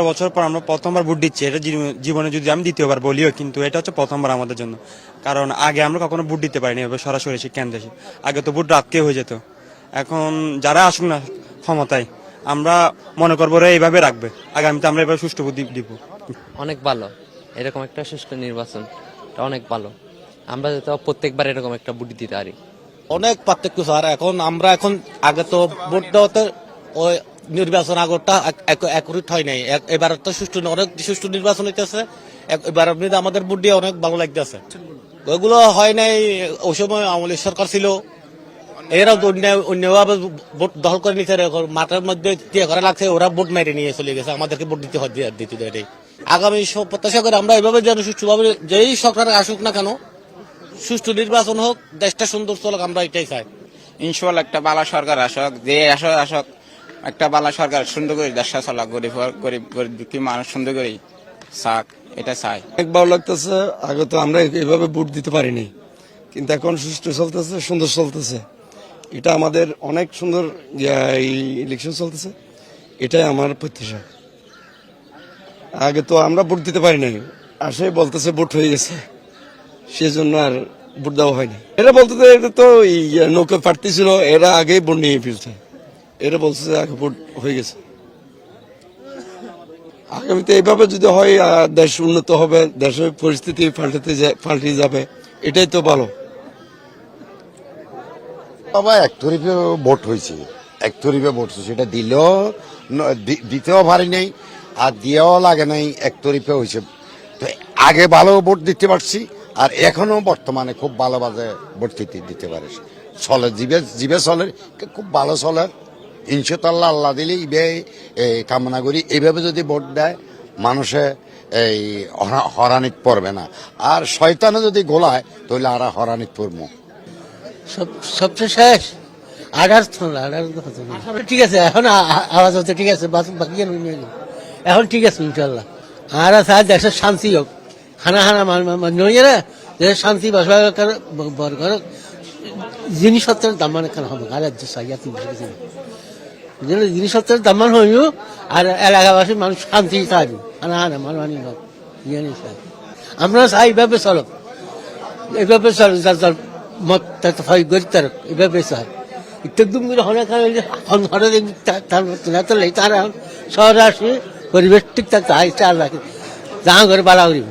বছর পর আমরা প্রথমবার ভোট দিচ্ছি। এটা জীবনে যদি আমি দ্বিতীয়বার বলিও, কিন্তু এটা হচ্ছে প্রথমবার আমাদের জন্য। কারণ আগে আমরা কখনো ভোট দিতে পারিনি এভাবে সরাসরি কেন্দ্রে এসে। আগে তো ভোট রাতকে হয়ে যেত। এখন যারা আসুক না ক্ষমতায়, আমরা মনে করবো এইভাবে রাখবে, আগামীতে আমরা এভাবে সুষ্ঠু ভোট দিব। অনেক ভালো, এরকম একটা সুষ্ঠু নির্বাচন অনেক ভালো। আমরা তো প্রত্যেকবার এরকম একটা ভোট দিতে পারি। অনেক পার্থক্য স্যার। আমরা আগে তো ভোট দেওয়াতে ওই নির্বাচন আগরটা একুরেট হয় নাই। এবার তো অনেক সুষ্ঠু নির্বাচন হইতেছে। এবার আমাদের ভোট দিয়ে অনেক ভালো লাগতেছে। ওইগুলো হয় নাই ওই সময় আওয়ামী লীগ সরকার ছিল, এরা অন্যভাবে ভোট দখল করে নিতে, মাঠের মধ্যে দিয়ে করা লাগছে, ওরা ভোট মেরে নিয়ে চলে গেছে, আমাদেরকে ভোট দিতে দিতে। আগামী প্রত্যাশা করে আমরা এইভাবে যেন সুষ্ঠুভাবে যেই সরকার আসুক না কেন, সুষ্ঠু নির্বাচন হোক, দেশটা সুন্দর চলুক, আমরা এটাই চাই। ইনশাআল্লাহ একটা ভালো সরকার আসক, যে আসক একটা ভালো সরকার সুন্দর করে দেশটা চলাক, গরিব দুঃখী মানুষ সুন্দর করে চাক, এটা চাই। অনেক ভালো লাগতেছে। আগে তো আমরা এইভাবে ভোট দিতে পারিনি, কিন্তু এখন সুষ্ঠু চলতেছে, সুন্দর চলতেছে। এটা আমাদের অনেক সুন্দর ইলেকশন চলতেছে, এটাই আমার প্রত্যাশা। আগে তো আমরা ভোট দিতে পারি নাই, আসে বলতেছে ভোট হয়ে গেছে, সেজন্য আর ভোট দেওয়া হয়নি। এরা বলতেছে এটা তো নৌকা প্রার্থী ছিল, এরা আগেই ভোট নিয়ে ফেলছে, এরা বলছে আগে ভোট হয়ে গেছে। আগামীতে এইভাবে যদি হয় দেশ উন্নত হবে, দেশের পরিস্থিতি পাল্টে যাবে, এটাই তো ভালো। বাবা একতরফে ভোট হয়েছে, একতরফে ভোট হয়েছে, সেটা দিতেও পারি নাই আর দিয়েও লাগে নাই, একতরফে হয়েছে। তো আগে ভালো ভোট দিতে পারছি, আর এখনো বর্তমানে খুব ভালোভাবে ভোট দিতে পারে, চলে জিবে চলে, খুব ভালো চলে। ইনশাআল্লাহ আল্লাহ দিলে কামনা করি এইভাবে যদি ভোট দেয় মানুষে এই হরানিত পড়বে না, আর শয়তানে যদি গোলায় তাহলে আর হরানিত পড়বো। সবচেয়ে শেষ আধার ঠিক আছে, এখন আওয়াজ হচ্ছে ঠিক আছে, বাকি এখন ঠিক আছে ইনশাল্লাহ। আর দেশের শান্তি হোক, হানা নইয়েরা দেশের শান্তি বসবাস করে, জিনিসপত্রের দাম মানে কেন হবে, আর জিনিসপত্রের দাম মান হইব, আর এলাকাবাসীর মানুষ শান্তি চাইবে, হানা মানমানি হোক, আমরা চাই এইভাবে চলো, এইভাবে চলো, যার মত গরিব এভাবে চাই। একদম তারা শহরে আসে পরিবেশ ঠিক থাকতে চার রাখে, যা করে বাড়া করি।